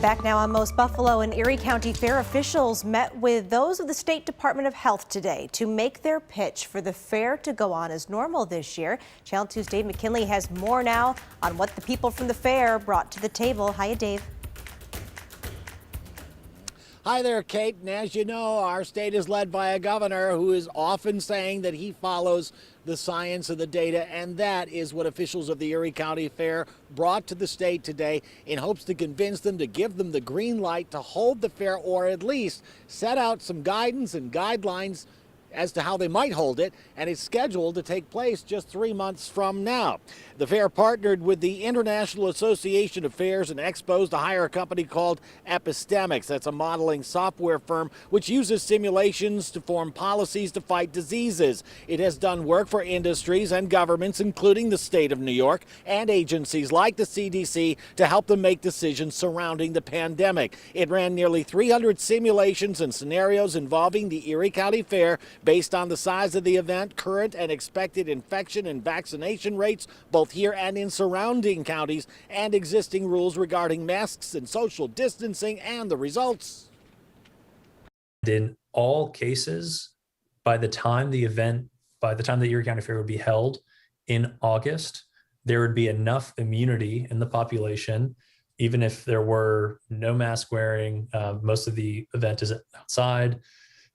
Back now on Most Buffalo, and Erie County Fair officials met with those of the State Department of Health today to make their pitch for the fair to go on as normal this year. Channel 2's Dave McKinley has more now on what the people from the fair brought to the table. Hiya, Dave. Hi there, Kate. And as you know, our state is led by a governor who is often saying that he follows the science and the data, and that is what officials of the Erie County Fair brought to the state today in hopes to convince them to give them the green light to hold the fair, or at least set out some guidance and guidelines as to how they might hold it, and it's scheduled to take place just 3 months from now. The fair partnered with the International Association of Fairs and Expos to hire a company called Epistemics. That's a modeling software firm which uses simulations to form policies to fight diseases. It has done work for industries and governments, including the state of New York, and agencies like the CDC to help them make decisions surrounding the pandemic. It ran nearly 300 simulations and scenarios involving the Erie County Fair based on the size of the event, current and expected infection and vaccination rates, both here and in surrounding counties, and existing rules regarding masks and social distancing, and the results. In all cases, by the time the Erie County Fair would be held in August, there would be enough immunity in the population, even if there were no mask wearing, most of the event is outside.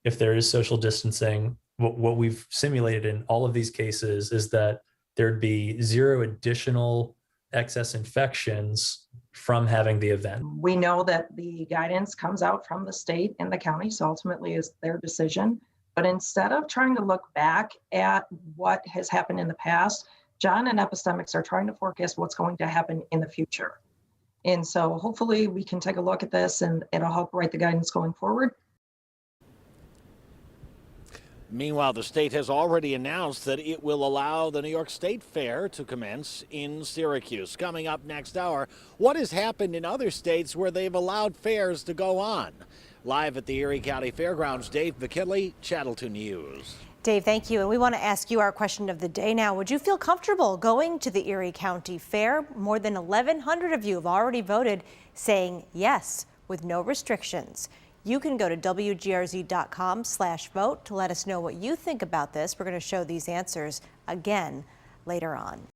If there is social distancing, what we've simulated in all of these cases is that there'd be zero additional excess infections from having the event. We know that the guidance comes out from the state and the county, so ultimately it's their decision. But instead of trying to look back at what has happened in the past, John and Epistemics are trying to forecast what's going to happen in the future. And so hopefully we can take a look at this and it'll help write the guidance going forward. Meanwhile, the state has already announced that it will allow the New York State Fair to commence in Syracuse. Coming up next hour, what has happened in other states where they've allowed fairs to go on? Live at the Erie County Fairgrounds, Dave McKinley, Channel 2 News. Dave, thank you. And we want to ask you our question of the day now. Would you feel comfortable going to the Erie County Fair? More than 1,100 of you have already voted saying yes, with no restrictions. You can go to WGRZ.com/vote to let us know what you think about this. We're going to show these answers again later on.